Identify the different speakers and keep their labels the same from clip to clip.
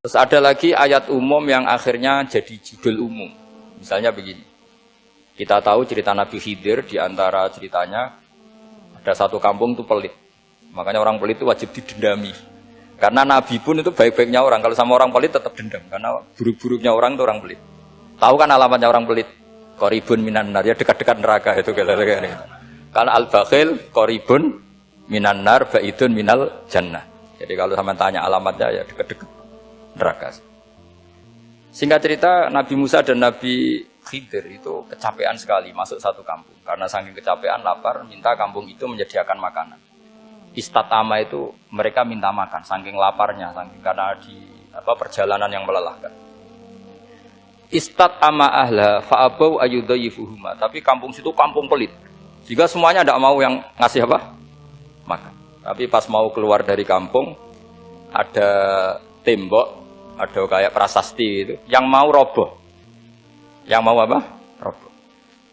Speaker 1: Terus ada lagi ayat umum yang akhirnya jadi judul umum. Misalnya begini. Kita tahu cerita Nabi Khidir, di antara ceritanya ada satu kampung itu pelit. Makanya orang pelit itu wajib didendami. Karena Nabi pun itu baik-baiknya orang. Kalau sama orang pelit tetap dendam. Karena buruk-buruknya orang itu orang pelit. Tahu kan alamatnya orang pelit? Qoribun minan nar, ya dekat-dekat neraka itu. Karena al-bakhil qoribun minan nar, ba'idun minal jannah. Jadi kalau sama tanya alamatnya ya dekat-dekat neraka. Singkat cerita, Nabi Musa dan Nabi Khidir itu kecapean sekali masuk satu kampung. Karena saking kecapean, lapar, minta kampung itu menyediakan makanan. Istatama itu mereka minta makan, saking laparnya, saking karena di perjalanan yang melelahkan. Istatama ahla fa'abau ayyudhayifuhuma. Tapi kampung situ kampung pelit. Jika semuanya tidak mau yang ngasih apa? Makan. Tapi pas mau keluar dari kampung, ada tembok, ada kayak prasasti itu, yang mau roboh. Yang mau apa? Roboh.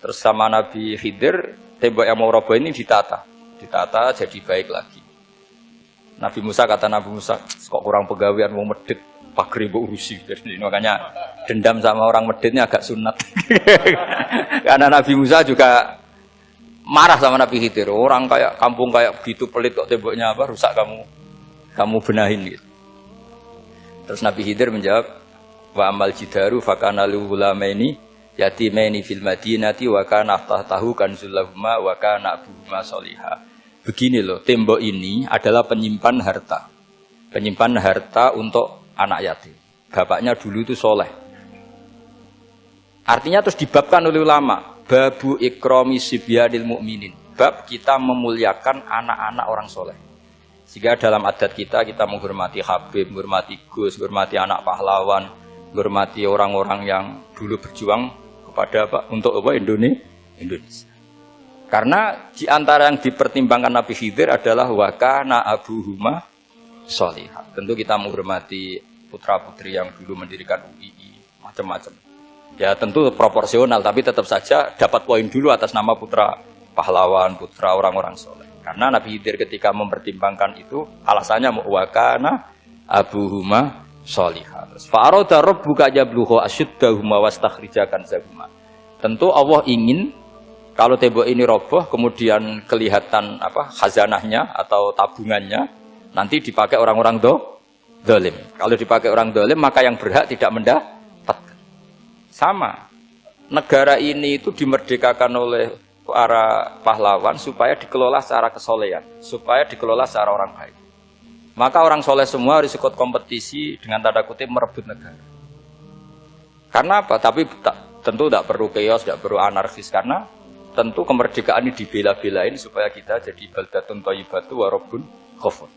Speaker 1: Terus sama Nabi Khidir, tembok yang mau roboh ini ditata. Ditata jadi baik lagi. Nabi Musa kata Nabi Musa, kok kurang pegawaian mau medit, pagri mbok urusi. Jadi makanya dendam sama orang meditnya agak sunat. Karena Nabi Musa juga marah sama Nabi Khidir. Orang kayak kampung kayak begitu pelit kok temboknya apa rusak kamu benahin gitu. Terus Nabi Khidir menjawab, wa amal jidaru fakana lihulamaini yatimaini fil madinati wa kana tahtahu kanzul lahuma wa kana abuhuma sholihah. Begini loh, tembok ini adalah penyimpan harta. Penyimpan harta untuk anak yatim. Bapaknya dulu itu soleh. Artinya terus dibabkan oleh ulama, babu ikrami sibyanil mu'minin. Bab kita memuliakan anak-anak orang soleh. Sehingga dalam adat kita menghormati Habib, menghormati Gus, menghormati anak pahlawan, menghormati orang-orang yang dulu berjuang kepada untuk Indonesia. Karena di antara yang dipertimbangkan Nabi Khidir adalah wakana abuhuma sholihah. Tentu kita menghormati putra-putri yang dulu mendirikan UII, macam-macam. Ya tentu proporsional, tapi tetap saja dapat poin dulu atas nama putra pahlawan, putra orang-orang soleh. Karena Nabi Khidir ketika mempertimbangkan itu, alasannya wakana abuhuma sholihah. Fa'aroda rabbuka yablugha ashuddahuma wastakhrijakan zahuma. Tentu Allah ingin kalau tembok ini roboh, kemudian kelihatan khazanahnya atau tabungannya, nanti dipakai orang-orang dolim. Kalau dipakai orang dolim, maka yang berhak tidak mendapatkan. Sama, negara ini itu dimerdekakan oleh para pahlawan supaya dikelola secara kesolehan, supaya dikelola secara orang baik. Maka orang soleh semua harus ikut kompetisi dengan tanda kutip merebut negara. Karena apa? Tapi tentu tidak perlu chaos, tidak perlu anarkis, karena tentu kemerdekaan ini dibela-belain supaya kita jadi baldatun thayyibatu wa rabbun ghafur.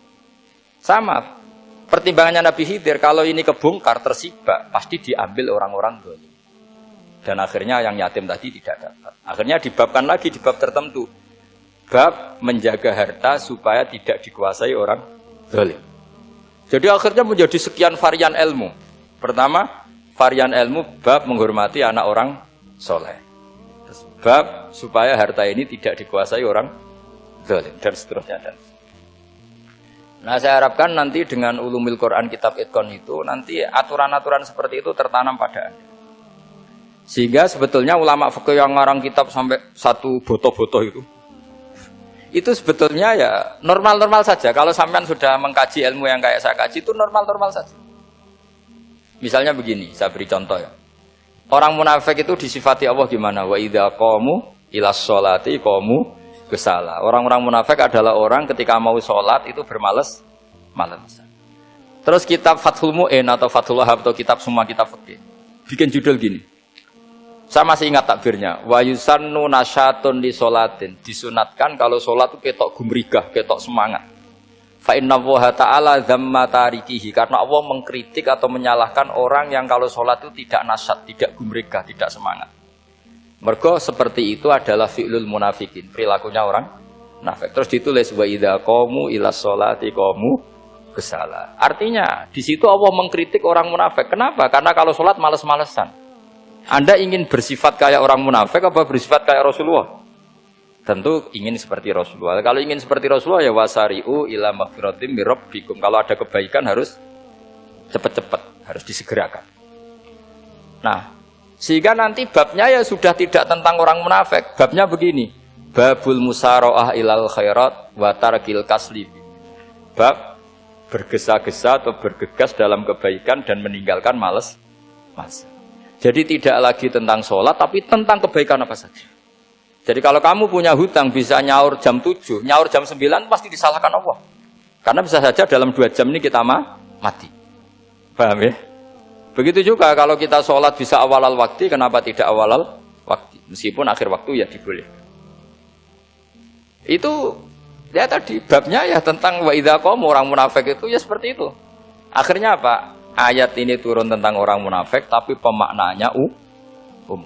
Speaker 1: Sama, pertimbangannya Nabi Khidir, kalau ini kebongkar tersibak, pasti diambil orang-orang dolim. Dan akhirnya yang yatim tadi tidak dapat. Akhirnya dibabkan lagi di bab tertentu. Bab menjaga harta supaya tidak dikuasai orang dolim. Jadi akhirnya menjadi sekian varian ilmu. Pertama, varian ilmu bab menghormati anak orang soleh. Bab supaya harta ini tidak dikuasai orang zalim dan seterusnya. Nah, saya harapkan nanti dengan ulumil Quran kitab Itqan itu nanti aturan-aturan seperti itu tertanam pada Anda. Sehingga sebetulnya ulama fikih yang ngarang kitab sampai satu boto-boto itu sebetulnya ya normal-normal saja. Kalau sampean sudah mengkaji ilmu yang kayak saya kaji itu normal-normal saja. Misalnya begini, saya beri contoh ya. Orang munafik itu disifati Allah gimana? Wa idza qamu ilas sholati qamu kusala. Orang-orang munafik adalah orang ketika mau sholat itu bermalas-malasan. Terus kitab Fathul Mu'in atau Fathul Wahab atau kitab semua kitab fikih bikin judul gini. Saya masih ingat takbirnya. Wa yusannu nasyatun li sholatin. Disunatkan kalau sholat itu ketok gumrigah, ketok semangat. Fa inna Allaha ta'ala dzamma tarikihi, karena Allah mengkritik atau menyalahkan orang yang kalau sholat itu tidak nasyat, tidak gumregah, tidak semangat. Mergo seperti itu adalah fi'lul munafikin, perilakunya orang munafik. Terus ditulis wa idza qamu ilas sholati qamu kusala. Artinya di situ Allah mengkritik orang munafik. Kenapa? Karena kalau sholat males-malesan. Anda ingin bersifat kayak orang munafik apa bersifat kayak Rasulullah? Tentu ingin seperti Rasulullah. Kalau ingin seperti Rasulullah ya wasari'u ila maghfiratim mir rabbikum. Kalau ada kebaikan harus cepat-cepat. harus disegerakan. Nah, sehingga nanti babnya ya sudah tidak tentang orang munafik. Babnya begini, babul musara'ah ilal khairat wa tarkil kasli. Bab bergesa-gesa atau bergegas dalam kebaikan dan meninggalkan malas. Jadi tidak lagi tentang sholat, tapi tentang kebaikan apa saja. Jadi kalau kamu punya hutang bisa nyaur jam 7, nyaur jam 9 pasti disalahkan Allah. Karena bisa saja dalam 2 jam ini kita mati. Paham ya? Begitu juga kalau kita sholat bisa awalal waktu, kenapa tidak awalal waktu? Meskipun akhir waktu ya dibolehkan. Itu ya tadi babnya ya tentang wa idza qamu, orang munafik itu ya seperti itu. Akhirnya apa? Ayat ini turun tentang orang munafik tapi pemaknaannya umum.